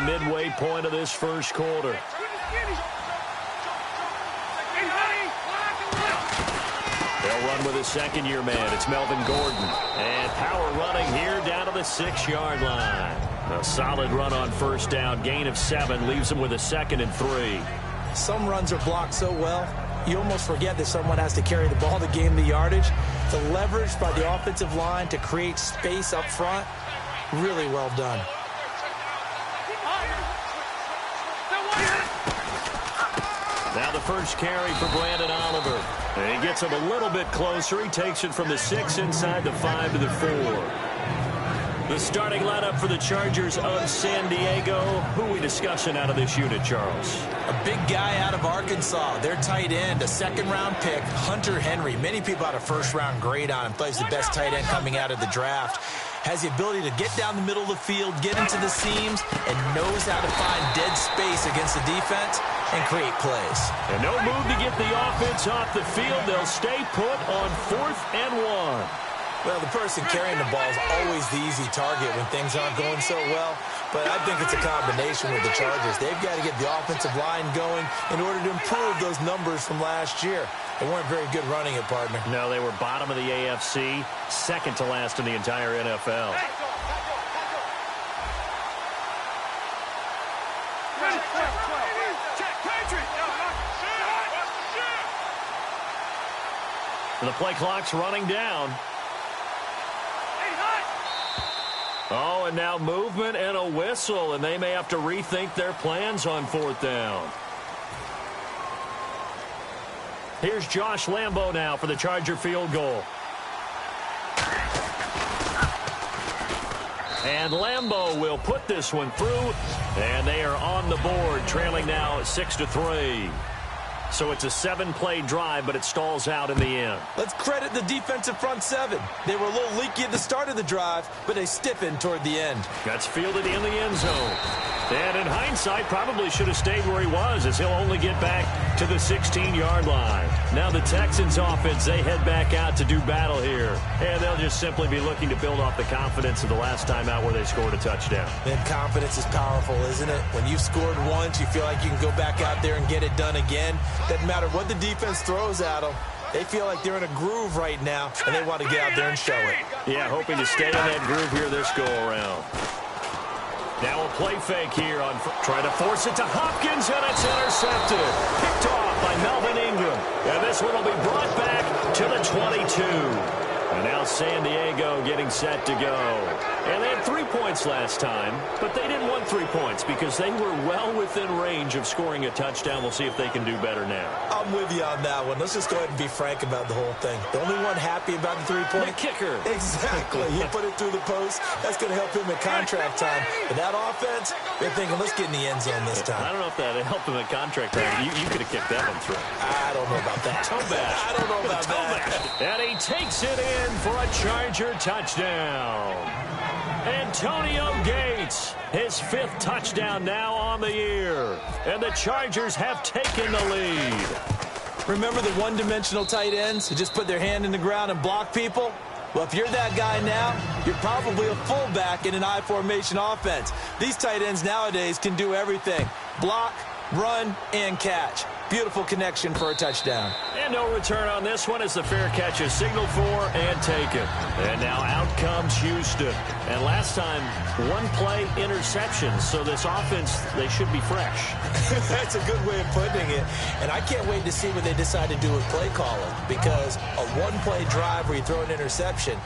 midway point of this first quarter. They'll run with a second-year man. It's Melvin Gordon. And power running here down to the 6-yard line. A solid run on first down. Gain of 7 leaves them with a 2nd and 3. Some runs are blocked so well, you almost forget that someone has to carry the ball to gain the yardage. The leverage by the offensive line to create space up front, really well done. Now the first carry for Brandon Oliver. And he gets him a little bit closer. He takes it from the 6 inside the 5 to the 4. The starting lineup for the Chargers of San Diego. Who are we discussing out of this unit, Charles? A big guy out of Arkansas. Their tight end, a second-round pick, Hunter Henry. Many people had a first-round grade on him. Plays the best tight end coming out of the draft. Has the ability to get down the middle of the field, get into the seams, and knows how to find dead space against the defense and create plays. And no move to get the offense off the field. They'll stay put on 4th and 1. Well, the person carrying the ball is always the easy target when things aren't going so well. But I think it's a combination with the Chargers. They've got to get the offensive line going in order to improve those numbers from last year. They weren't very good running it, partner. No, they were bottom of the AFC, second to last in the entire NFL. The play clock's running down. Oh, and now movement and a whistle, and they may have to rethink their plans on 4th down. Here's Josh Lambo now for the Charger field goal. And Lambo will put this one through, and they are on the board, trailing now 6-3. So it's a 7-play drive, but it stalls out in the end. Let's credit the defensive front 7. They were a little leaky at the start of the drive, but they stiffened toward the end. That's fielded in the end zone. And in hindsight, probably should have stayed where he was, as he'll only get back to the 16-yard line. Now the Texans offense, they head back out to do battle here. And they'll just simply be looking to build off the confidence of the last time out where they scored a touchdown. And confidence is powerful, isn't it? When you've scored once, you feel like you can go back out there and get it done again. Doesn't matter what the defense throws at them. They feel like they're in a groove right now, and they want to get out there and show it. Yeah, hoping to stay in that groove here this go-around. Now a play fake here on trying to force it to Hopkins, and it's intercepted. Picked off by Melvin Ingram. And this one will be brought back to the 22. And now San Diego getting set to go. And they had 3 points last time, but they didn't want 3 points because they were well within range of scoring a touchdown. We'll see if they can do better now. I'm with you on that one. Let's just go ahead and be frank about the whole thing. The only one happy about the 3-point? The kicker. Exactly. He put it through the post. That's going to help him at contract time. But that offense, they're thinking, let's get in the end zone this time. I don't know if that helped him at contract time. You could have kicked that one through. I don't know about that. Toe bash. I don't know about that. And he takes it in for a Charger touchdown. Antonio Gates, his 5th touchdown now on the year. And the Chargers have taken the lead. Remember the one-dimensional tight ends who just put their hand in the ground and block people? Well, if you're that guy now, you're probably a fullback in an I-formation offense. These tight ends nowadays can do everything. Block, run, and catch. Beautiful connection for a touchdown. And no return on this one as the fair catch is signaled for and taken. And now out comes Houston. And last time, 1-play interception. So this offense, they should be fresh. That's a good way of putting it. And I can't wait to see what they decide to do with play calling. Because a 1-play drive where you throw an interception,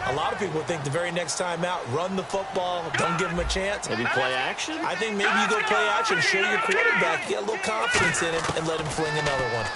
a lot of people think the very next time out, run the football, don't give them a chance. Maybe play action? I think maybe you go play action, show your quarterback, get a little confidence in him, and let him fling another one.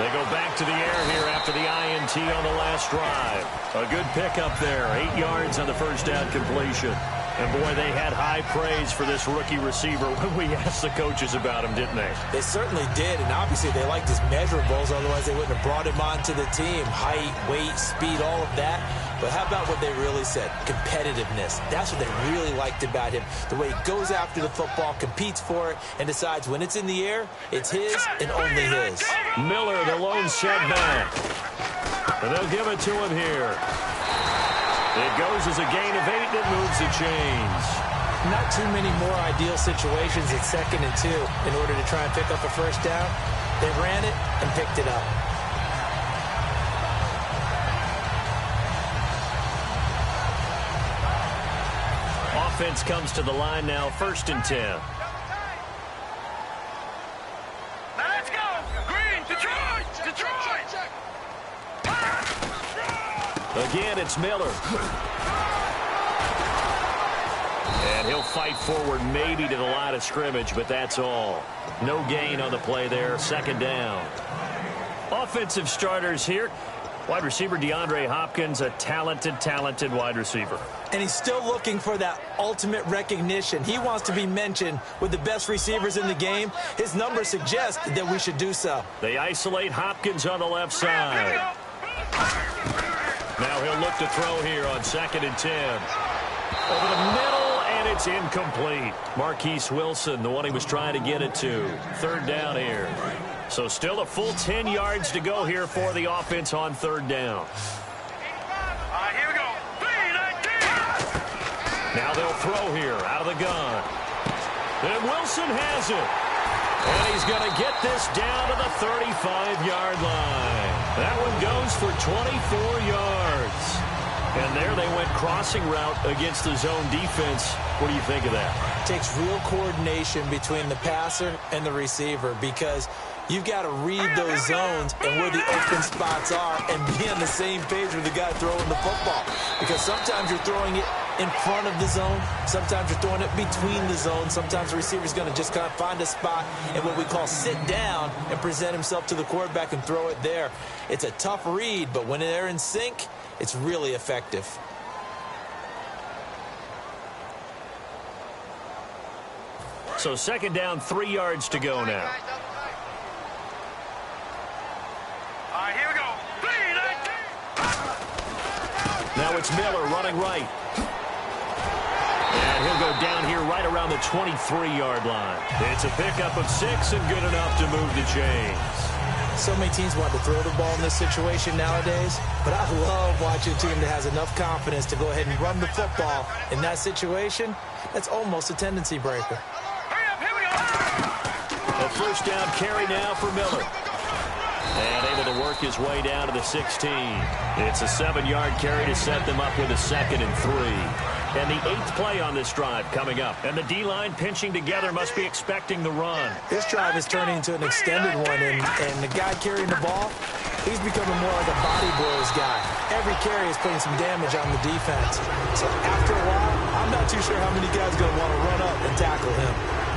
They go back to the air here after the INT on the last drive. A good pickup there, 8 yards on the first down completion. And, boy, they had high praise for this rookie receiver when we asked the coaches about him, didn't they? They certainly did, and obviously they liked his measurables, otherwise they wouldn't have brought him onto the team. Height, weight, speed, all of that. But how about what they really said? Competitiveness. That's what they really liked about him. The way he goes after the football, competes for it, and decides when it's in the air, it's his and only his. Miller, the lone setback. And they'll give it to him here. It goes as a gain of 8, and it moves the chains. not too many more ideal situations at 2nd and 2 in order to try and pick up a first down. They ran it and picked it up. Offense comes to the line now, 1st and 10. Let's go! Green! Detroit! Detroit! Again, it's Miller. And he'll fight forward maybe to the line of scrimmage, but that's all. No gain on the play there, 2nd down. Offensive starters here. Wide receiver DeAndre Hopkins, a talented wide receiver. And he's still looking for that ultimate recognition. He wants to be mentioned with the best receivers in the game. His numbers suggest that we should do so. They isolate Hopkins on the left side. Now he'll look to throw here on 2nd and 10. Over the middle, and it's incomplete. Marquise Wilson, the one he was trying to get it to. 3rd down here. So still a full 10 yards to go here for the offense on 3rd down. Here we go. Now they'll throw here out of the gun. And Wilson has it. And he's going to get this down to the 35-yard line. That one goes for 24 yards. And there they went crossing route against the zone defense. What do you think of that? Takes real coordination between the passer and the receiver because you've got to read those zones and where the open spots are and be on the same page with the guy throwing the football. Because sometimes you're throwing it in front of the zone. Sometimes you're throwing it between the zones. Sometimes the receiver's going to just kind of find a spot and what we call sit down and present himself to the quarterback and throw it there. It's a tough read, but when they're in sync, it's really effective. So 2nd down, 3 yards to go now. Here we go. Now it's Miller running right. And he'll go down here right around the 23-yard line. It's a pickup of 6 and good enough to move the chains. So many teams want to throw the ball in this situation nowadays, but I love watching a team that has enough confidence to go ahead and run the football. In that situation, that's almost a tendency breaker. A 1st down carry now for Miller. And able to work his way down to the 16. It's a 7-yard carry to set them up with a 2nd and 3. And the 8th play on this drive coming up. And the D-line pinching together must be expecting the run. This drive is turning into an extended one, and the guy carrying the ball, he's becoming more like a body blows guy. Every carry is putting some damage on the defense. So after a while, I'm not too sure how many guys are going to want to run up and tackle him.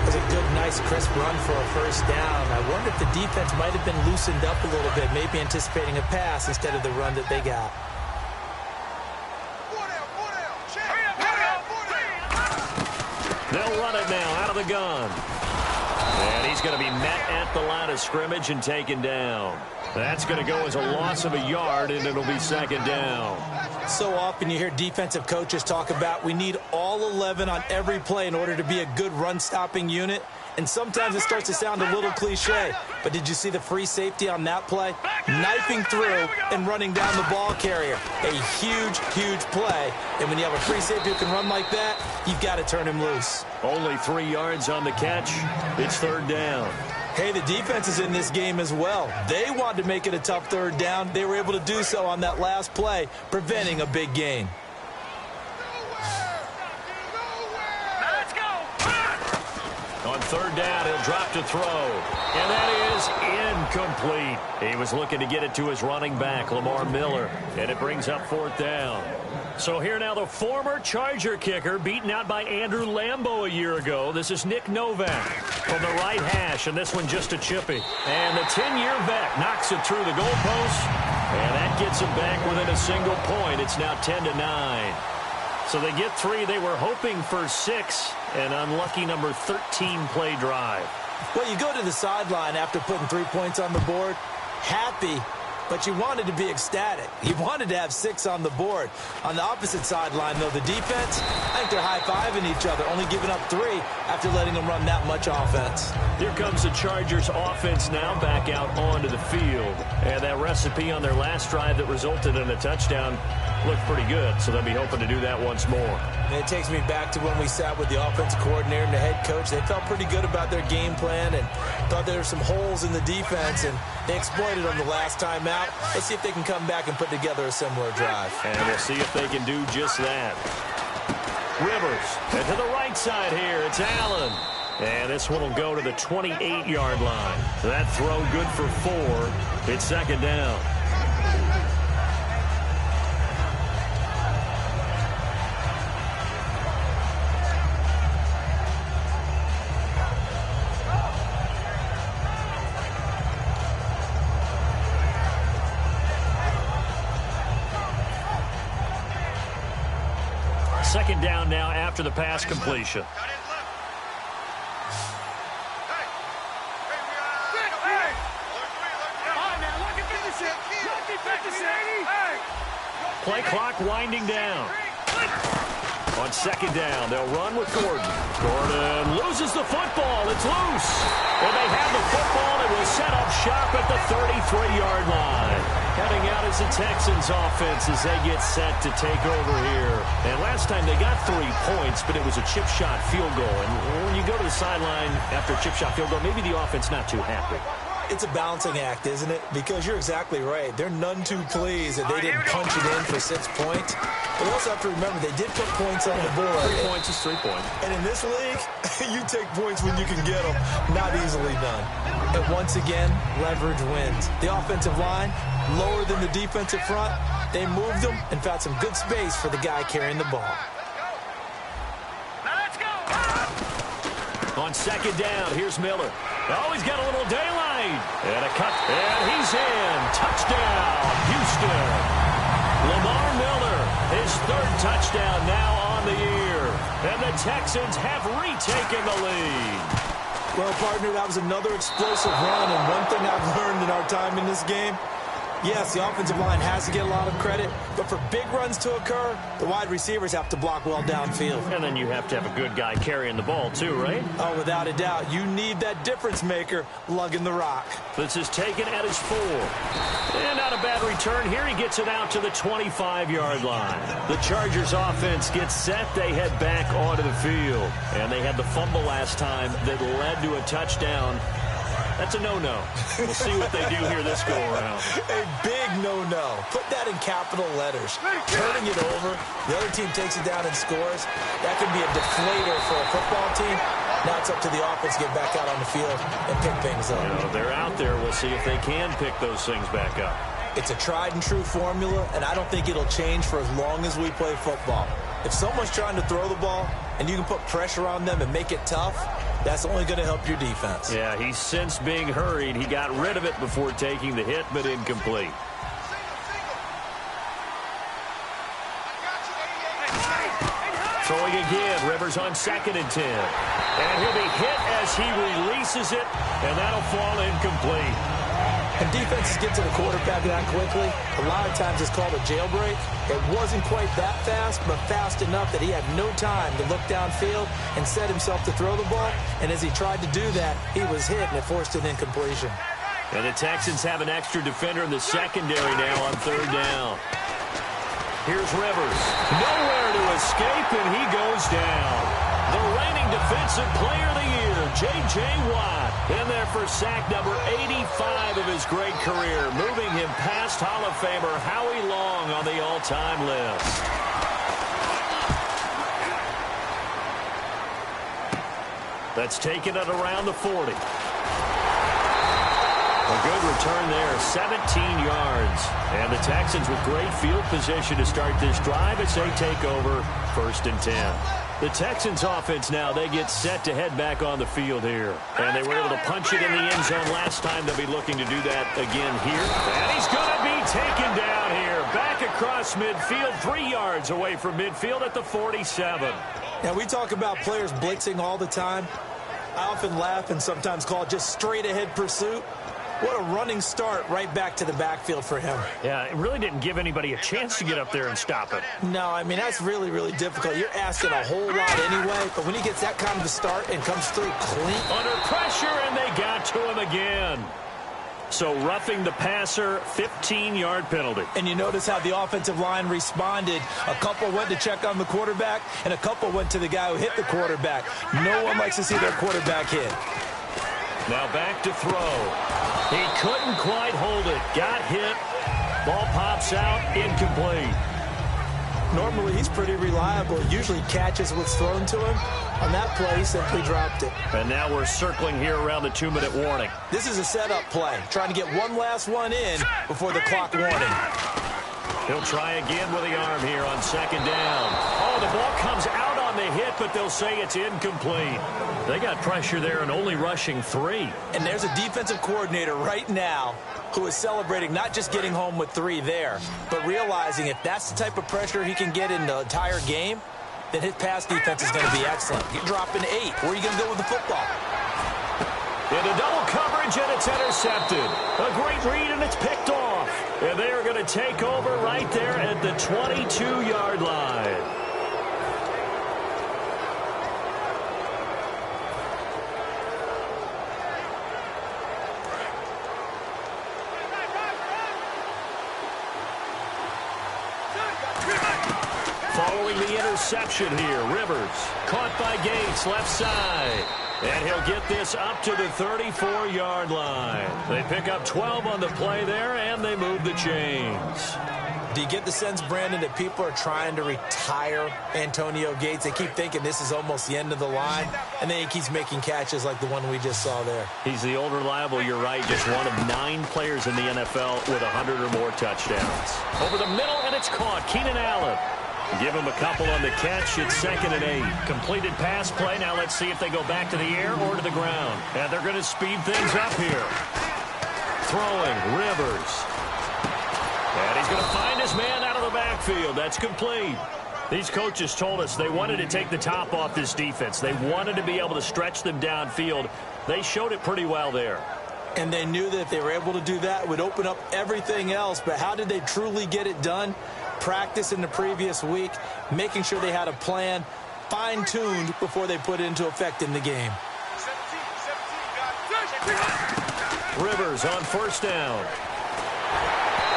It was a good, nice, crisp run for a 1st down. I wonder if the defense might have been loosened up a little bit, maybe anticipating a pass instead of the run that they got. They'll run it now out of the gun. And he's going to be met at the line of scrimmage and taken down. That's going to go as a loss of a yard, and it'll be 2nd down. So often you hear defensive coaches talk about we need all 11 on every play in order to be a good run-stopping unit. And sometimes it starts to sound a little cliche. But did you see the free safety on that play? Knifing through and running down the ball carrier. A huge, huge play. And when you have a free safety who can run like that, you've got to turn him loose. Only 3 yards on the catch. It's 3rd down. Hey, the defense is in this game as well. They wanted to make it a tough 3rd down. They were able to do so on that last play, preventing a big gain. On 3rd down, he'll drop to throw. And that is incomplete. He was looking to get it to his running back, Lamar Miller. And it brings up 4th down. So here now the former Charger kicker beaten out by Andrew Lambeau a year ago. This is Nick Novak from the right hash, and this one just a chippy. And the 10-year vet knocks it through the goalpost, and that gets him back within a single point. It's now 10-9. So they get 3. They were hoping for 6. An unlucky number 13 play drive. Well, you go to the sideline after putting 3 points on the board, happy, but you wanted to be ecstatic. You wanted to have 6 on the board. On the opposite sideline, though, the defense, I think they're high-fiving each other, only giving up 3 after letting them run that much offense. Here comes the Chargers offense now back out onto the field. And that recipe on their last drive that resulted in a touchdown looked pretty good, so they'll be hoping to do that once more. And it takes me back to when we sat with the offensive coordinator and the head coach. They felt pretty good about their game plan and thought there were some holes in the defense, and they exploited them the last time out. Let's see if they can come back and put together a similar drive. And we'll see if they can do just that. Rivers, and to the right side here, it's Allen. And this one will go to the 28-yard line. That throw good for 4. It's second down. Second down now after the pass completion. Play clock winding down. On second down, they'll run with Gordon. Gordon loses the football. It's loose. And they have the football. It will set up shop at the 33-yard line. Heading out is the Texans offense as they get set to take over here. And last time they got 3 points, but it was a chip shot field goal. And when you go to the sideline after a chip shot field goal, maybe the offense not too happy. It's a balancing act, isn't it? Because you're exactly right. They're none too pleased that they didn't punch it in for 6 points. But you also have to remember they did put points on the board. 3 points is 3 points. And in this league, you take points when you can get them. Not easily done. And once again, leverage wins. The offensive line, lower than the defensive front. They moved them and found some good space for the guy carrying the ball. Now let's go. On second down, here's Miller. Oh, he's got a little daylight. And a cut. And he's in. Touchdown, Houston. Lamar Miller, his 3rd touchdown now on the year. And the Texans have retaken the lead. Well, partner, that was another explosive run. And one thing I've learned in our time in this game, yes, the offensive line has to get a lot of credit, but for big runs to occur, the wide receivers have to block well downfield. And then you have to have a good guy carrying the ball too, right? Oh, without a doubt. You need that difference maker lugging the rock. This is taken at his 4. And not a bad return here. He gets it out to the 25-yard line. The Chargers offense gets set. They head back onto the field. And they had the fumble last time that led to a touchdown. That's a no-no. We'll see what they do here this go-around. A big no-no. Put that in capital letters. Turning it over, the other team takes it down and scores. That can be a deflator for a football team. Now it's up to the offense to get back out on the field and pick things up. You know, they're out there. We'll see if they can pick those things back up. It's a tried-and-true formula, and I don't think it'll change for as long as we play football. If someone's trying to throw the ball and you can put pressure on them and make it tough, that's only going to help your defense. Yeah, he's since being hurried. He got rid of it before taking the hit, but incomplete. Throwing again, Rivers on 2nd and 10. And he'll be hit as he releases it, and that'll fall incomplete. And defenses get to the quarterback that quickly. A lot of times it's called a jailbreak. It wasn't quite that fast, but fast enough that he had no time to look downfield and set himself to throw the ball. And as he tried to do that, he was hit, and it forced an incompletion. And the Texans have an extra defender in the secondary now on 3rd down. Here's Rivers. Nowhere to escape, and he goes down. The reigning defensive player of the year, J.J. Watt, in there for sack number 85 of his great career, moving him past Hall of Famer Howie Long on the all-time list. That's taken at around the 40. A good return there, 17 yards. And the Texans with great field position to start this drive as they take over 1st and 10. The Texans offense now, they get set to head back on the field here. And they were able to punch it in the end zone last time. They'll be looking to do that again here. And he's going to be taken down here. Back across midfield, 3 yards away from midfield at the 47. Now, we talk about players blitzing all the time. I often laugh and sometimes call it just straight-ahead pursuit. What a running start right back to the backfield for him. Yeah, it really didn't give anybody a chance to get up there and stop it. No, I mean, that's really, really difficult. You're asking a whole lot anyway, but when he gets that kind of a start and comes through clean. Under pressure, and they got to him again. So roughing the passer, 15-yard penalty. And you notice how the offensive line responded. A couple went to check on the quarterback, and a couple went to the guy who hit the quarterback. No one likes to see their quarterback hit. Now back to throw. He couldn't quite hold it. Got hit. Ball pops out, incomplete. Normally, he's pretty reliable. Usually catches what's thrown to him. On that play, he simply dropped it. And now we're circling here around the 2-minute warning. This is a setup play, trying to get one last one in before the clock warning. He'll try again with the arm here on second down. Oh, the ball comes out on the hit, but they'll say it's incomplete. They got pressure there and only rushing 3. And there's a defensive coordinator right now who is celebrating not just getting home with 3 there, but realizing if that's the type of pressure he can get in the entire game, then his pass defense is going to be excellent. You're dropping 8. Where are you going to go with the football? Into double coverage, and it's intercepted. A great read, and it's picked off. And they are going to take over right there at the 22-yard line. Following the interception here, Rivers caught by Gates, left side. And he'll get this up to the 34-yard line. They pick up 12 on the play there, and they move the chains. Do you get the sense, Brandon, that people are trying to retire Antonio Gates? They keep thinking this is almost the end of the line, and then he keeps making catches like the one we just saw there. He's the old reliable, you're right, just one of 9 players in the NFL with 100 or more touchdowns. Over the middle, and it's caught. Keenan Allen. Give him a couple on the catch. It's 2nd and 8. Completed pass play. Now let's see if they go back to the air or to the ground. And they're going to speed things up here. Throwing, Rivers. And he's going to find his man out of the backfield. That's complete. These coaches told us they wanted to take the top off this defense. They wanted to be able to stretch them downfield. They showed it pretty well there. And they knew that if they were able to do that, it would open up everything else. But how did they truly get it done? Practice in the previous week, making sure they had a plan, fine-tuned before they put it into effect in the game. Rivers on 1st down.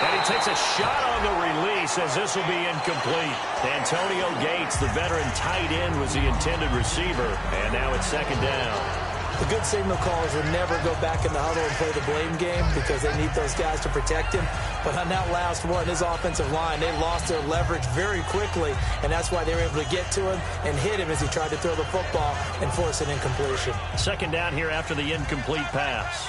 And he takes a shot on the release as this will be incomplete. Antonio Gates, the veteran tight end, was the intended receiver. And now it's 2nd down. The good signal callers will never go back in the huddle and play the blame game because they need those guys to protect him. But on that last one, his offensive line, they lost their leverage very quickly, and that's why they were able to get to him and hit him as he tried to throw the football and force an incompletion. 2nd down here after the incomplete pass.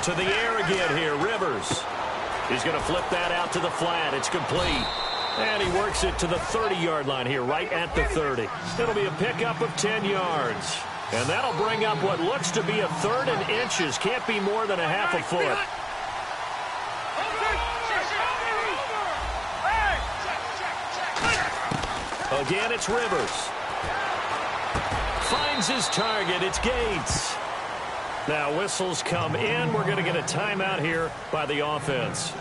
To the air again here, Rivers. He's going to flip that out to the flat. It's complete. And he works it to the 30-yard line here, right at the 30. It'll be a pickup of 10 yards. And that'll bring up what looks to be a 3rd and inches. Can't be more than a half a foot. Again, it's Rivers. Finds his target. It's Gates. Now whistles come in. We're going to get a timeout here by the offense.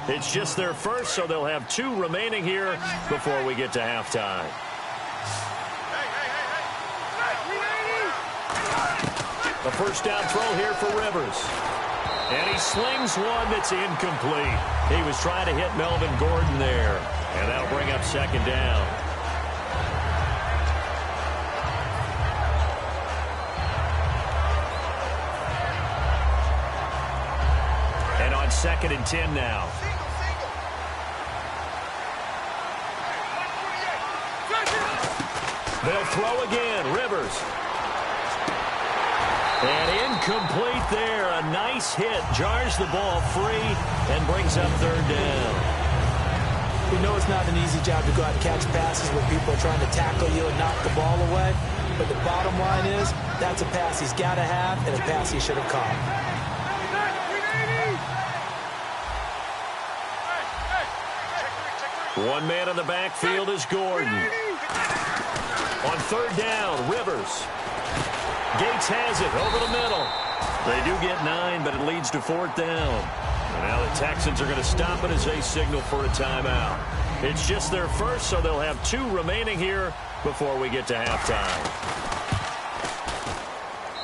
It's just their first, so they'll have 2 remaining here before we get to halftime. A 1st down throw here for Rivers. And he slings one that's incomplete. He was trying to hit Melvin Gordon there. And that'll bring up 2nd down. And on 2nd and 10 now. They'll throw again. Rivers. And incomplete there. A nice hit. Jars the ball free and brings up 3rd down. We know it's not an easy job to go out and catch passes when people are trying to tackle you and knock the ball away. But the bottom line is that's a pass he's got to have and a pass he should have caught. One man in the backfield is Gordon. On 3rd down, Rivers. Gates has it over the middle. They do get 9, but it leads to 4th down. And now the Texans are going to stop it as they signal for a timeout. It's just their first, so they'll have 2 remaining here before we get to halftime.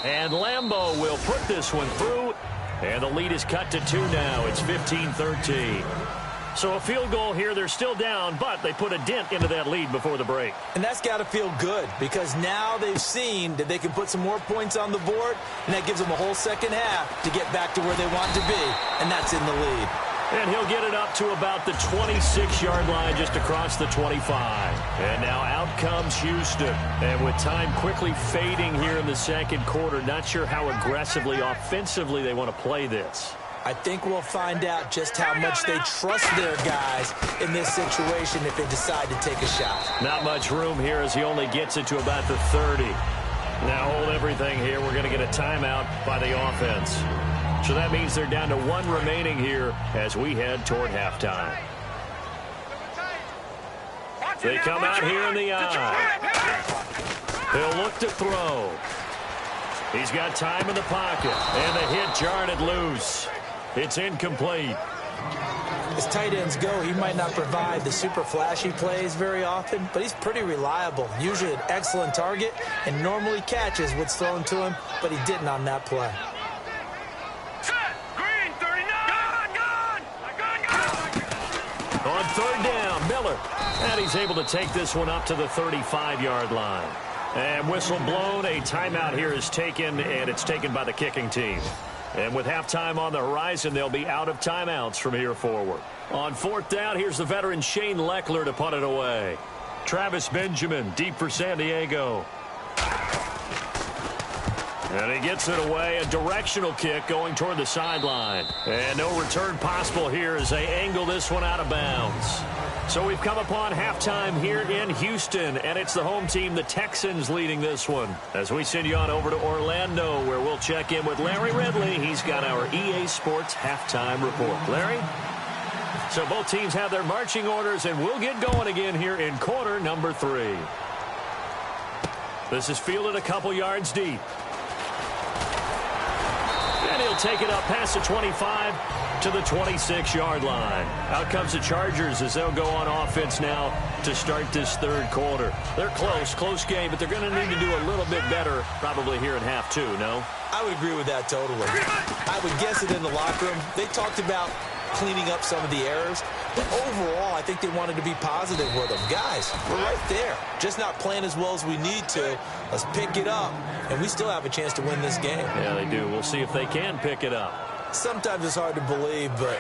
And Lambeau will put this one through. And the lead is cut to 2 now. It's 15-13. So a field goal here. They're still down, but they put a dent into that lead before the break. And that's got to feel good because now they've seen that they can put some more points on the board, and that gives them a whole second half to get back to where they want to be, and that's in the lead. And he'll get it up to about the 26-yard line just across the 25. And now out comes Houston. And with time quickly fading here in the second quarter, not sure how aggressively, offensively they want to play this. I think we'll find out just how much they trust their guys in this situation if they decide to take a shot. Not much room here as he only gets it to about the 30. Now hold everything here. We're going to get a timeout by the offense. So that means they're down to 1 remaining here as we head toward halftime. They come out here in the eye. He'll look to throw. He's got time in the pocket. And the hit jarred it loose. It's incomplete. As tight ends go, he might not provide the super flashy plays very often, but he's pretty reliable. Usually an excellent target and normally catches what's thrown to him, but he didn't on that play. Green, 39. On third down, Miller. And he's able to take this one up to the 35-yard line. And whistle blown, a timeout here is taken, and it's taken by the kicking team. And with halftime on the horizon, they'll be out of timeouts from here forward. On fourth down, here's the veteran Shane Leckler to punt it away. Travis Benjamin, deep for San Diego. And he gets it away, a directional kick going toward the sideline. And no return possible here as they angle this one out of bounds. So we've come upon halftime here in Houston, and it's the home team, the Texans, leading this one. As we send you on over to Orlando, where we'll check in with Larry Ridley. He's got our EA Sports halftime report. Larry? So both teams have their marching orders, and we'll get going again here in quarter number 3. This is fielded a couple yards deep. And he'll take it up past the 25 to the 26-yard line. Out comes the Chargers as they'll go on offense now to start this third quarter. They're close game, but they're going to need to do a little bit better probably here in half 2, no? I would agree with that totally. I would guess it in the locker room. They talked about cleaning up some of the errors, but overall, I think they wanted to be positive with them. Guys, we're right there. Just not playing as well as we need to. Let's pick it up, and we still have a chance to win this game. Yeah, they do. We'll see if they can pick it up. Sometimes it's hard to believe, but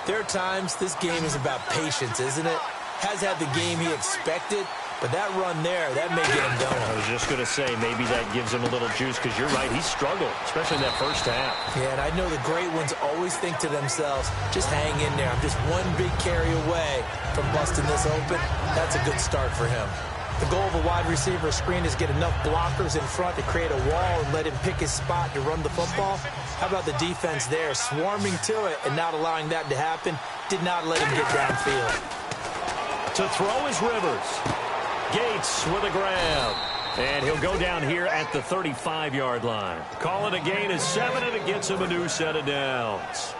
there are times this game is about patience, isn't it? Has had the game he expected, but that run there, that may get him going. I was just going to say, maybe that gives him a little juice, because you're right, he struggled, especially in that first half. Yeah, and I know the great ones always think to themselves, just hang in there. I'm just one big carry away from busting this open. That's a good start for him. The goal of a wide receiver screen is get enough blockers in front to create a wall and let him pick his spot to run the football. How about the defense there, swarming to it and not allowing that to happen? Did not let him get downfield. To throw is Rivers. Gates with a grab. And he'll go down here at the 35-yard line. Call it a gain of 7, and it gets him a new set of downs.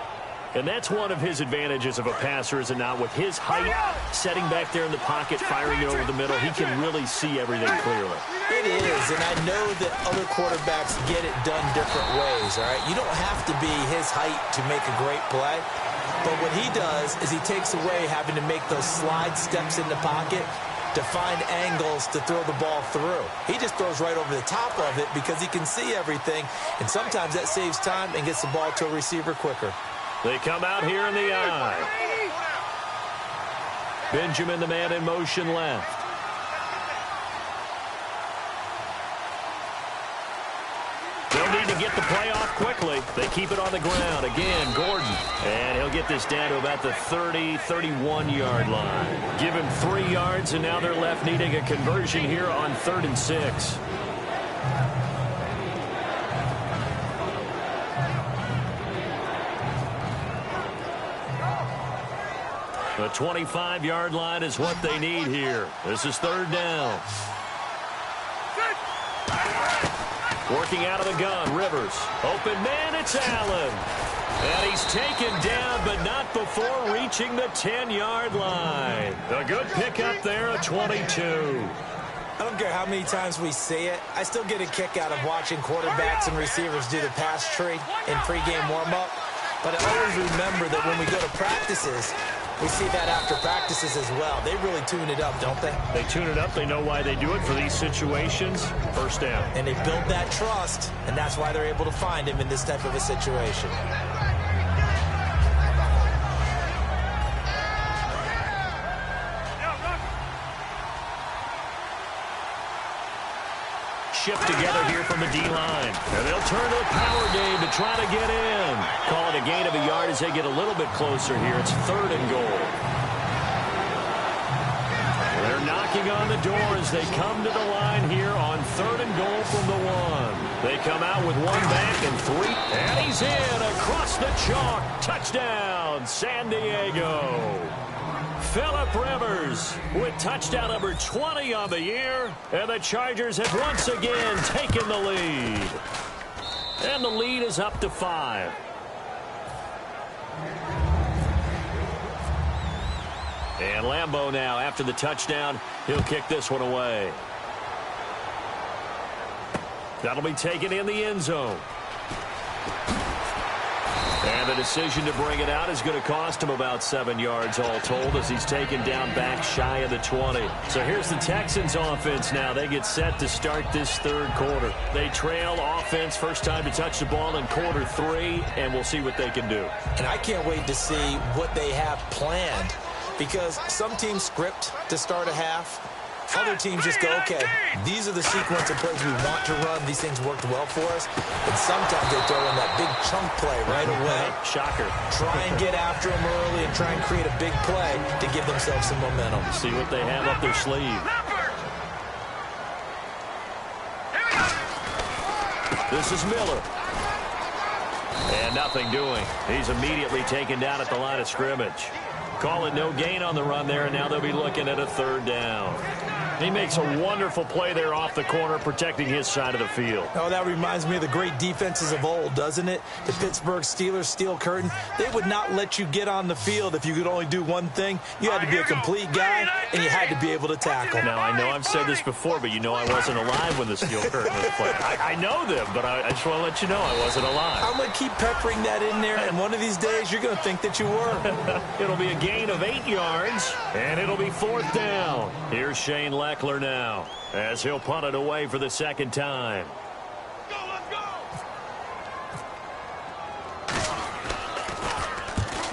And that's one of his advantages of a passer, is it not? With his height, setting back there in the pocket, firing it over the middle, he can really see everything clearly. It is, and I know that other quarterbacks get it done different ways, all right? You don't have to be his height to make a great play. But what he does is he takes away having to make those slide steps in the pocket to find angles to throw the ball through. He just throws right over the top of it because he can see everything, and sometimes that saves time and gets the ball to a receiver quicker. They come out here in the eye. Benjamin, the man in motion left. They'll need to get the play off quickly. They keep it on the ground. Again, Gordon. And he'll get this down to about the 30, 31-yard line. Give him 3 yards, and now they're left needing a conversion here on 3rd and 6. The 25-yard line is what they need here. This is 3rd down. Working out of the gun, Rivers. Open man, it's Allen. And he's taken down, but not before reaching the 10-yard line. A good pickup there, a 22. I don't care how many times we see it. I still get a kick out of watching quarterbacks and receivers do the pass tree in pregame warm-up. But I always remember that when we go to practices, we see that after practices as well. They really tune it up, don't they? They tune it up. They know why they do it for these situations. First down. And they build that trust, and that's why they're able to find him in this type of a situation. Shift together here from the D-line. And they'll turn to the power game to try to get in. Call it a gain of a yard as they get a little bit closer here. It's 3rd and goal. They're knocking on the door as they come to the line here on 3rd and goal from the 1. They come out with 1 back and 3. And he's in across the chalk. Touchdown, San Diego. Phillip Rivers with touchdown number 20 on the year. And the Chargers have once again taken the lead. And the lead is up to 5. And Lambeau now, after the touchdown, he'll kick this one away. That'll be taken in the end zone. And the decision to bring it out is going to cost him about 7 yards all told as he's taken down back shy of the 20. So here's the Texans offense now. They get set to start this 3rd quarter. They trail offense, first time to touch the ball in quarter 3, and we'll see what they can do. And I can't wait to see what they have planned, because some teams script to start a half. Other teams just go, okay, these are the sequence of plays we want to run. These things worked well for us. And sometimes they throw in that big chunk play right away. Shocker. Try and get after them early and try and create a big play to give themselves some momentum. See what they have up their sleeve. This is Miller. And nothing doing. He's immediately taken down at the line of scrimmage. Call it no gain on the run there, and now they'll be looking at a 3rd down. He makes a wonderful play there off the corner, protecting his side of the field. Oh, that reminds me of the great defenses of old, doesn't it? The Pittsburgh Steelers steel curtain. They would not let you get on the field if you could only do one thing. You had to be a complete guy, and you had to be able to tackle. Now, I know I've said this before, but you know I wasn't alive when the steel curtain was played. I know them, but I just want to let you know I wasn't alive. I'm going to keep peppering that in there, and one of these days you're going to think that you were. It'll be a gain of 8 yards, and it'll be 4th down. Here's Shane Leckler now, as he'll punt it away for the 2nd time.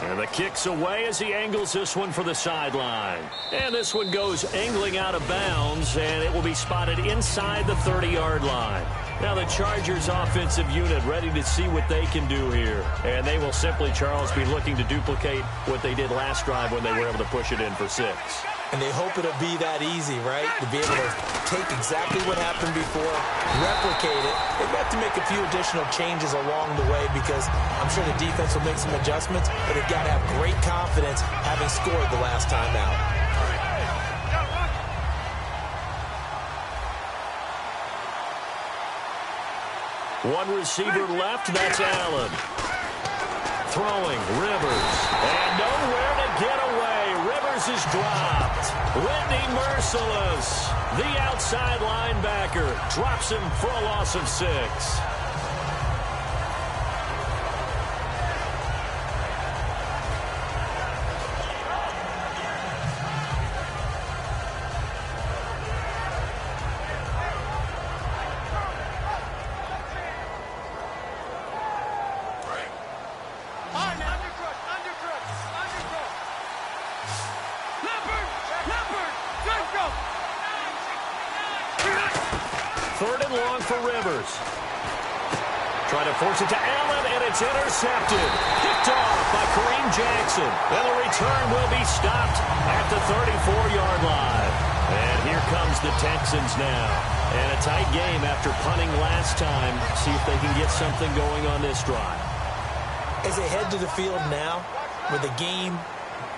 And the kick's away as he angles this one for the sideline. And this one goes angling out of bounds, and it will be spotted inside the 30-yard line. Now the Chargers offensive unit ready to see what they can do here. And they will simply, Charles, be looking to duplicate what they did last drive when they were able to push it in for 6. And they hope it'll be that easy, right? To be able to take exactly what happened before, replicate it. They've got to make a few additional changes along the way because I'm sure the defense will make some adjustments, but they've got to have great confidence having scored the last time out. One receiver left, that's Allen. Throwing, Rivers, and nowhere to get away. Rivers is dropped. Whitney Merciless, the outside linebacker, drops him for a loss of 6. Trying to force it to Allen, and it's intercepted. Picked off by Kareem Jackson. And the return will be stopped at the 34-yard line. And here comes the Texans now. And a tight game after punting last time. See if they can get something going on this drive. As they head to the field now, with the game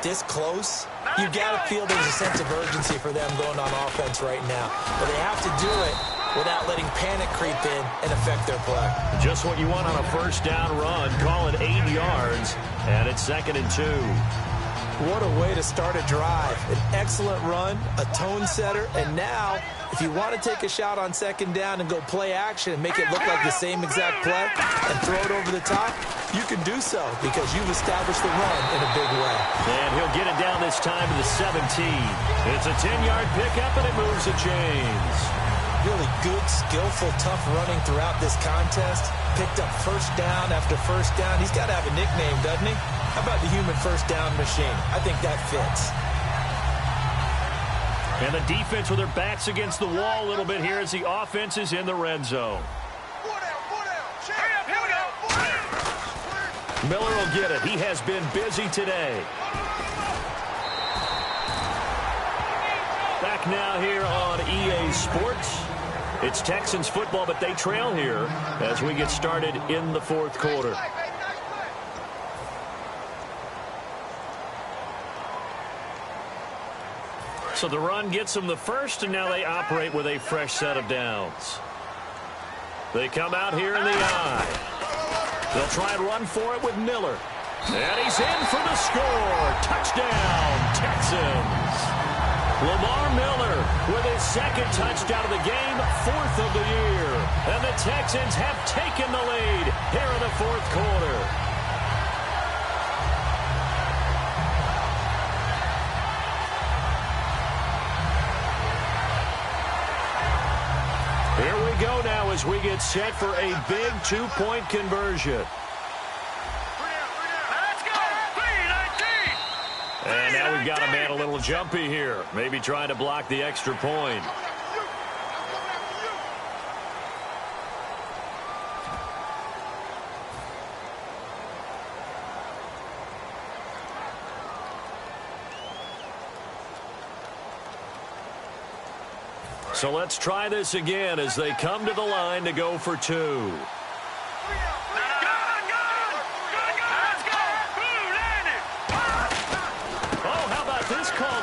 this close, you got to feel there's a sense of urgency for them going on offense right now. But they have to do it without letting panic creep in and affect their play. Just what you want on a first down run. Call it 8 yards, and it's 2nd and 2. What a way to start a drive. An excellent run, a tone setter, and now, if you want to take a shot on second down and go play action and make it look like the same exact play and throw it over the top, you can do so because you've established the run in a big way. And he'll get it down this time to the 17. It's a 10-yard pickup, and it moves the chains. Really good, skillful, tough running throughout this contest. Picked up first down after first down. He's got to have a nickname, doesn't he? How about the human first down machine? I think that fits. And the defense with their backs against the wall a little bit here as the offense is in the red zone. Miller will get it. He has been busy today. Back now here on EA Sports. It's Texans football, but they trail here as we get started in the fourth quarter. So the run gets them the first, and now they operate with a fresh set of downs. They come out here in the I. They'll try and run for it with Miller. And he's in for the score. Touchdown, Texans. Lamar Miller with his second touchdown of the game, fourth of the year. And the Texans have taken the lead here in the fourth quarter. Here we go now as we get set for a big two-point conversion. And now we've got a man a little jumpy here. Maybe trying to block the extra point. So let's try this again as they come to the line to go for two.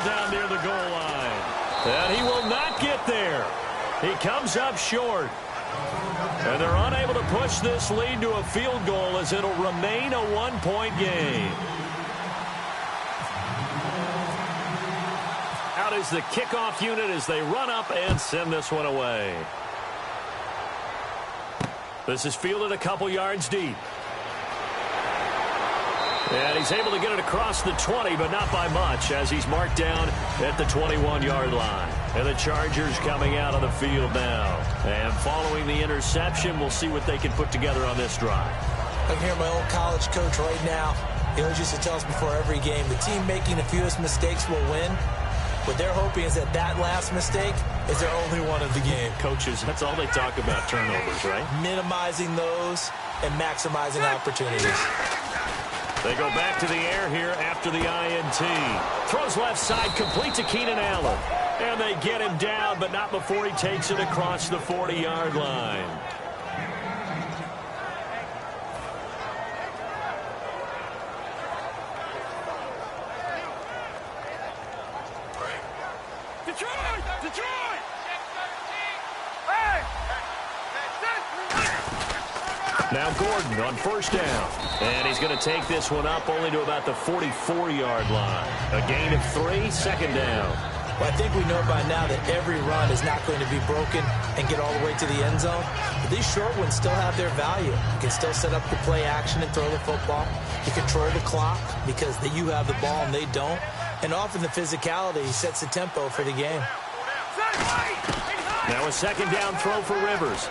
Down near the goal line. And he will not get there. He comes up short. And they're unable to push this lead to a field goal as it'll remain a one-point game. Out is the kickoff unit as they run up and send this one away. This is fielded a couple yards deep. And he's able to get it across the 20, but not by much, as he's marked down at the 21-yard line. And the Chargers coming out on the field now. And following the interception, we'll see what they can put together on this drive. I'm here, my old college coach right now. He always used to tell us before every game, the team making the fewest mistakes will win. What they're hoping is that that last mistake is their only one of the game. Coaches, that's all they talk about, turnovers, right? Minimizing those and maximizing opportunities. They go back to the air here after the INT. Throws left side, complete to Keenan Allen. And they get him down, but not before he takes it across the 40-yard line. Detroit! Now Gordon on first down. And he's going to take this one up only to about the 44-yard line. A gain of 3, second down. Well, I think we know by now that every run is not going to be broken and get all the way to the end zone. But these short ones still have their value. You can still set up the play action and throw the football. You control the clock because you have the ball and they don't. And often the physicality sets the tempo for the game. Now a second down throw for Rivers.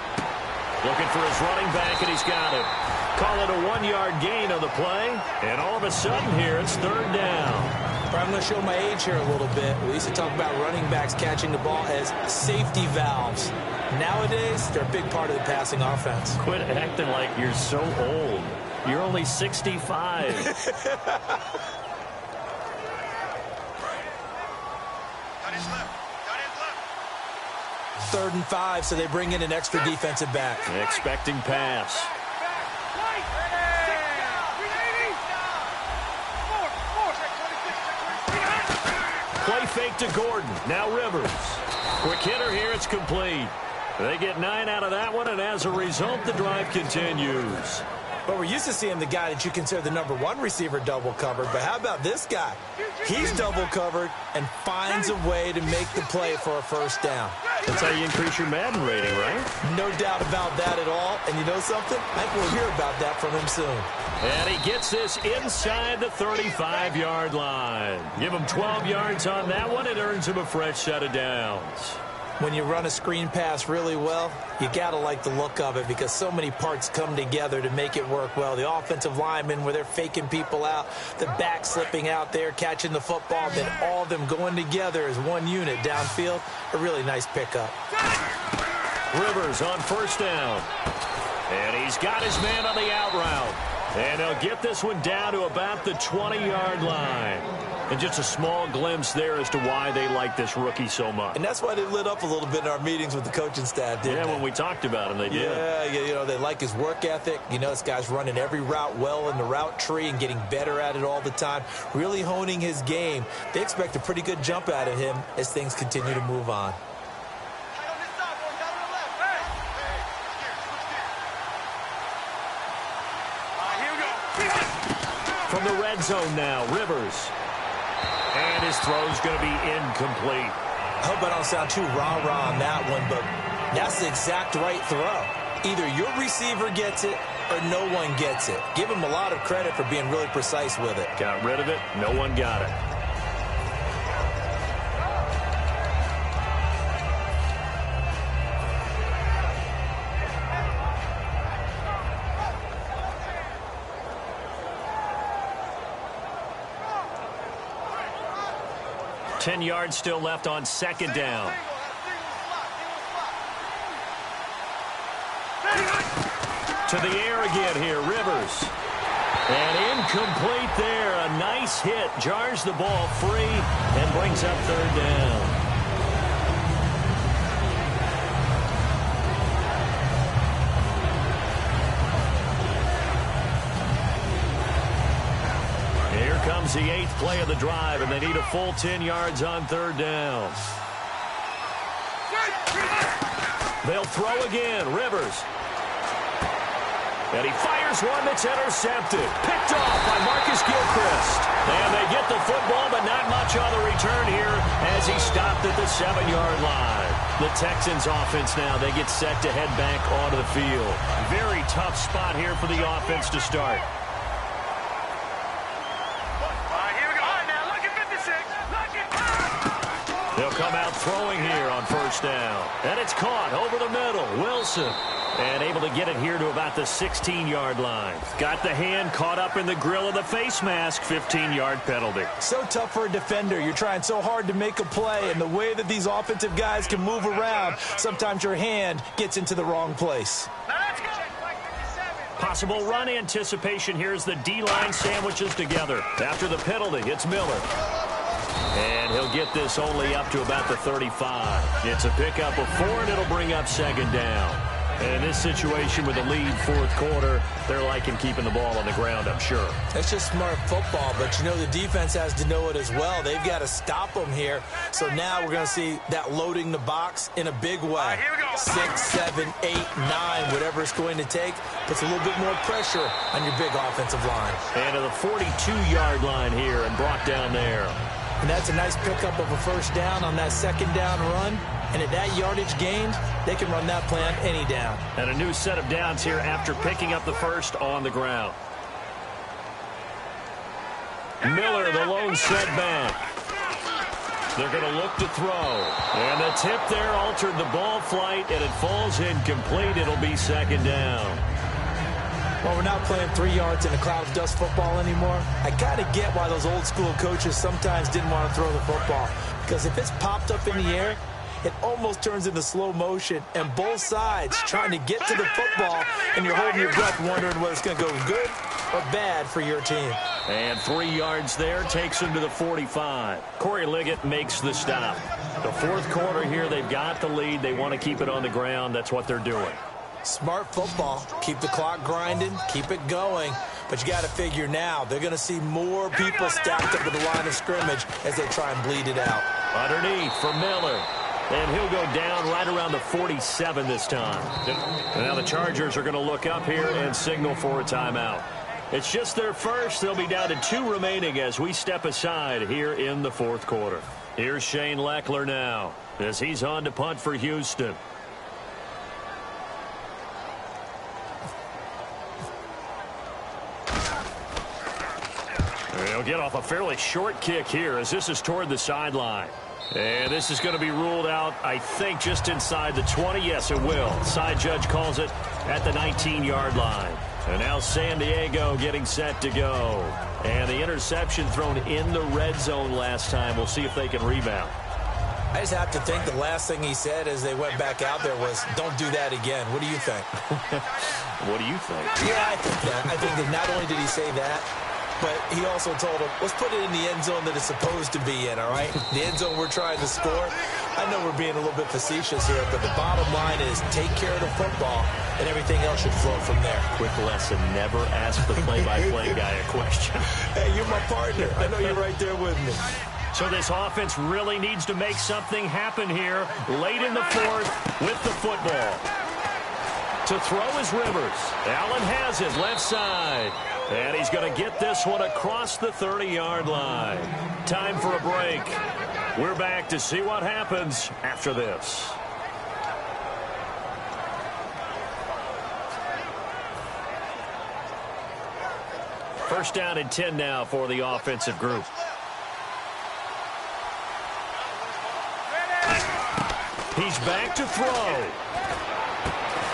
Looking for his running back, and he's got it. Call it a 1-yard gain on the play. And all of a sudden here, it's third down. I'm going to show my age here a little bit. We used to talk about running backs catching the ball as safety valves. Nowadays, they're a big part of the passing offense. Quit acting like you're so old. You're only 65. Third and 5, so they bring in an extra defensive back. Expecting pass. Play fake to Gordon. Now Rivers. Quick hitter here. It's complete. They get 9 out of that one, and as a result, the drive continues. Well, we're used to seeing the guy that you consider the #1 receiver double covered, but how about this guy? He's double covered and finds a way to make the play for a first down. That's how you increase your Madden rating, right? No doubt about that at all. And you know something? I think we'll hear about that from him soon. And he gets this inside the 35-yard line. Give him 12 yards on that one. It earns him a fresh set of downs. When you run a screen pass really well, you got to like the look of it because so many parts come together to make it work well. The offensive linemen, where they're faking people out, the back slipping out there, catching the football, then all of them going together as one unit downfield. A really nice pickup. Rivers on first down. And he's got his man on the out route. And he'll get this one down to about the 20-yard line. And just a small glimpse there as to why they like this rookie so much. And that's why they lit up a little bit in our meetings with the coaching staff, didn't they? When we talked about him, they did. Yeah, you know, they like his work ethic. You know, this guy's running every route well in the route tree and getting better at it all the time, really honing his game. They expect a pretty good jump out of him as things continue to move on. From the red zone now, Rivers. And his throw's going to be incomplete. I hope I don't sound too rah-rah on that one, but that's the exact right throw. Either your receiver gets it or no one gets it. Give him a lot of credit for being really precise with it. Got rid of it. No one got it. Ten yards still left on second down. To the air again here, Rivers. And incomplete there. A nice hit. Jars the ball free and brings up third down. Here comes the 8th play of the drive, and they need a full 10 yards on third down. They'll throw again. Rivers. And he fires one that's intercepted. Picked off by Marcus Gilchrist. And they get the football, but not much on the return here as he stopped at the 7-yard line. The Texans offense now, they get set to head back onto the field. Very tough spot here for the offense to start. They'll come out throwing here on first down. And it's caught over the middle. Wilson. And able to get it here to about the 16-yard line. Got the hand caught up in the grill of the face mask. 15-yard penalty. So tough for a defender. You're trying so hard to make a play. And the way that these offensive guys can move around, sometimes your hand gets into the wrong place. Possible run anticipation here as the D-line sandwiches together. After the penalty, it's Miller. And he'll get this only up to about the 35. It's a pickup of 4, and it'll bring up second down. And in this situation with the lead fourth quarter, they're liking keeping the ball on the ground, I'm sure. That's just smart football, but you know the defense has to know it as well. They've got to stop them here. So now we're going to see that loading the box in a big way. 6, 7, 8, 9, whatever it's going to take, puts a little bit more pressure on your big offensive line. And to the 42-yard line here and brought down there. And that's a nice pickup of a first down on that second down run. And at that yardage gained, they can run that play on any down. And a new set of downs here after picking up the first on the ground. Miller, the lone setback. They're going to look to throw. And the tip there altered the ball flight, and it falls incomplete. It'll be second down. Well, we're not playing 3 yards in a cloud of dust football anymore. I got to get why those old school coaches sometimes didn't want to throw the football. Because if it's popped up in the air, it almost turns into slow motion, and both sides trying to get to the football, and you're holding your breath wondering whether it's going to go good or bad for your team. And 3 yards there takes him to the 45. Corey Liggett makes the stop. The fourth quarter here, they've got the lead. They want to keep it on the ground. That's what they're doing. Smart football. Keep the clock grinding. Keep it going. But you got to figure now, they're going to see more people stacked up at the line of scrimmage as they try and bleed it out. Underneath for Miller. And he'll go down right around the 47 this time. And now the Chargers are going to look up here and signal for a timeout. It's just their first. They'll be down to 2 remaining as we step aside here in the fourth quarter. Here's Shane Leckler now as he's on to punt for Houston. He'll get off a fairly short kick here as this is toward the sideline. And this is going to be ruled out, I think, just inside the 20. Yes, it will. Side judge calls it at the 19-yard line. And now San Diego getting set to go. And the interception thrown in the red zone last time. We'll see if they can rebound. I just have to think the last thing he said as they went back out there was, don't do that again. What do you think? What do you think? Yeah, I think that. I think that not only did he say that, but he also told him, let's put it in the end zone that it's supposed to be in, all right? The end zone we're trying to score. I know we're being a little bit facetious here, but the bottom line is take care of the football, and everything else should flow from there. Quick lesson, never ask the play-by-play guy a question. Hey, you're my partner. I know you're right there with me. So this offense really needs to make something happen here late in the fourth with the football. To throw is Rivers. Allen has it, left side. And he's going to get this one across the 30-yard line. Time for a break. We're back to see what happens after this. First down and 10 now for the offensive group. He's back to throw.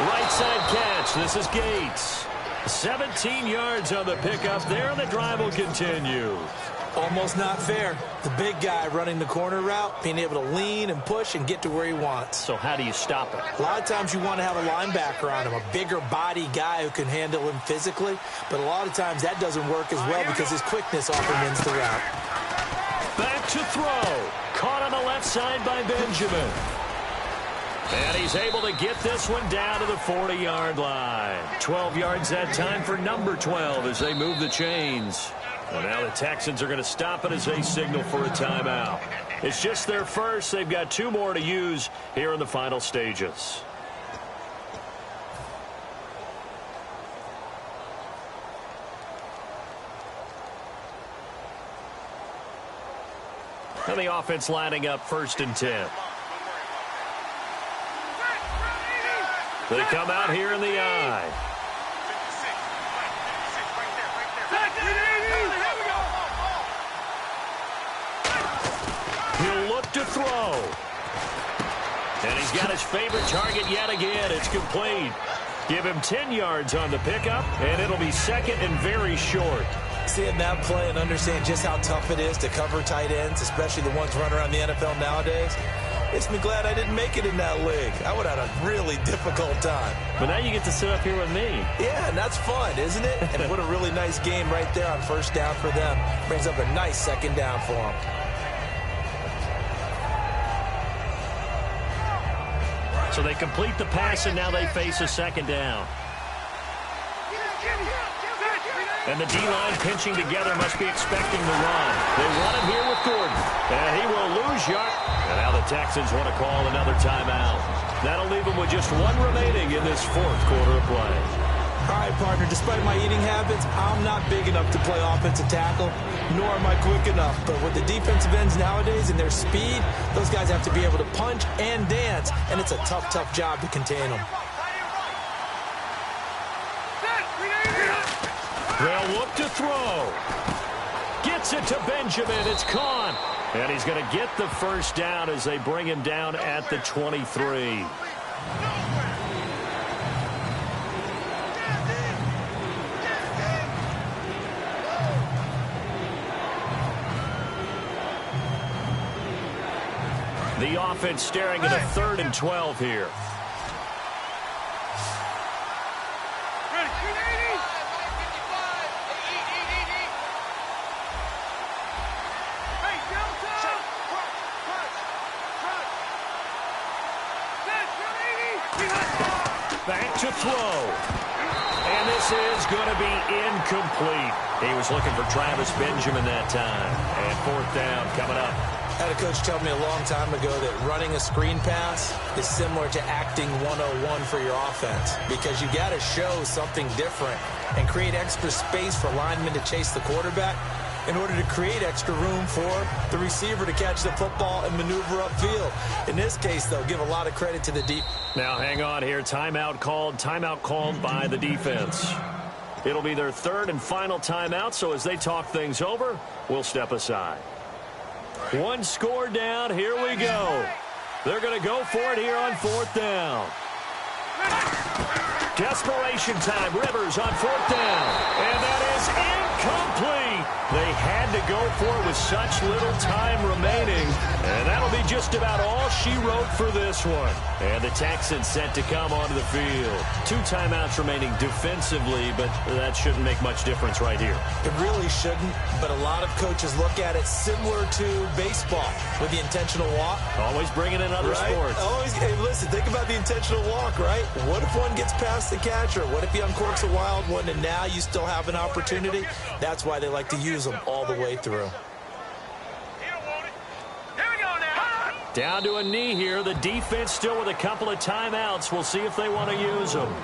Right side catch. This is Gates. 17 yards on the pickup there, and the drive will continue. Almost not fair. The big guy running the corner route, being able to lean and push and get to where he wants. So how do you stop it? A lot of times you want to have a linebacker on him, a bigger body guy who can handle him physically, but a lot of times that doesn't work as well because his quickness often wins the route. Back to throw. Caught on the left side by Benjamin. And he's able to get this one down to the 40-yard line. 12 yards that time for number 12 as they move the chains. And now the Texans are going to stop it as they signal for a timeout. It's just their first. They've got 2 more to use here in the final stages. And the offense lining up 1st and 10. They come out here in the eye. He'll look to throw. And he's got his favorite target yet again. It's complete. Give him 10 yards on the pickup, and it'll be 2nd and very short. Seeing that play and understand just how tough it is to cover tight ends, especially the ones running around the NFL nowadays, makes me glad I didn't make it in that league. I would have had a really difficult time. But now you get to sit up here with me. Yeah, and that's fun, isn't it? And what a really nice game right there on 1st down for them. Brings up a nice 2nd down for them. So they complete the pass, and now they face a 2nd down. And the D-line pinching together must be expecting the run. They run him here with Gordon. And he will lose yard. And now the Texans want to call another timeout. That'll leave them with just 1 remaining in this 4th quarter of play. All right, partner, despite my eating habits, I'm not big enough to play offensive tackle, nor am I quick enough. But with the defensive ends nowadays and their speed, those guys have to be able to punch and dance, and it's a tough, tough job to contain them. They'll look to throw. Gets it to Benjamin. It's caught. And he's going to get the 1st down as they bring him down at the 23. The offense staring at a 3rd and 12 here. Back to throw. And this is going to be incomplete. He was looking for Travis Benjamin that time. And 4th down coming up. I had a coach tell me a long time ago that running a screen pass is similar to acting 101 for your offense because you got to show something different and create extra space for linemen to chase the quarterback in order to create extra room for the receiver to catch the football and maneuver upfield. In this case, though, give a lot of credit to the deep. Now, hang on here. Timeout called by the defense. It'll be their third and final timeout, so as they talk things over, we'll step aside. One score down. Here we go. They're going to go for it here on fourth down. Desperation time. Rivers on fourth down. And that is incomplete. They had to go for it with such little time remaining. And that'll be just about all she wrote for this one. And the Texans set to come onto the field. 2 timeouts remaining defensively, but that shouldn't make much difference right here. It really shouldn't, but a lot of coaches look at it similar to baseball with the intentional walk. Always bringing in other sports. Always, hey, listen, think about the intentional walk, right? What if one gets past the catcher? What if he uncorks a wild one and now you still have an opportunity? That's why they like to use them all the way through. Down to a knee here. The defense still with a couple of timeouts. We'll see if they want to use them.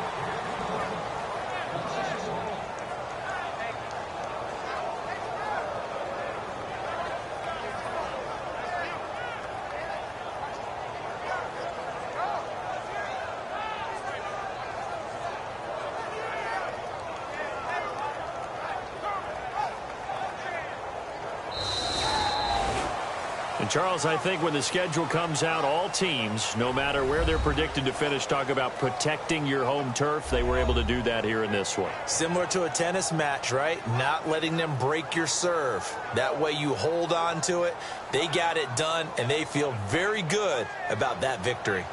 Charles, I think when the schedule comes out, all teams, no matter where they're predicted to finish, talk about protecting your home turf. They were able to do that here in this one. Similar to a tennis match, right? Not letting them break your serve. That way you hold on to it. They got it done, and they feel very good about that victory.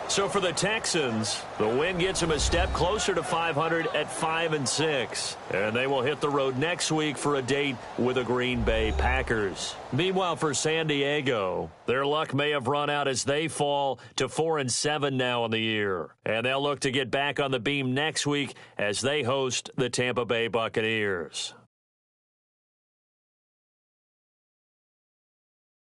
So for the Texans, the win gets them a step closer to 500 at 5-6. And they will hit the road next week for a date with the Green Bay Packers. Meanwhile, for San Diego, their luck may have run out as they fall to 4-7 now in the year. And they'll look to get back on the beam next week as they host the Tampa Bay Buccaneers.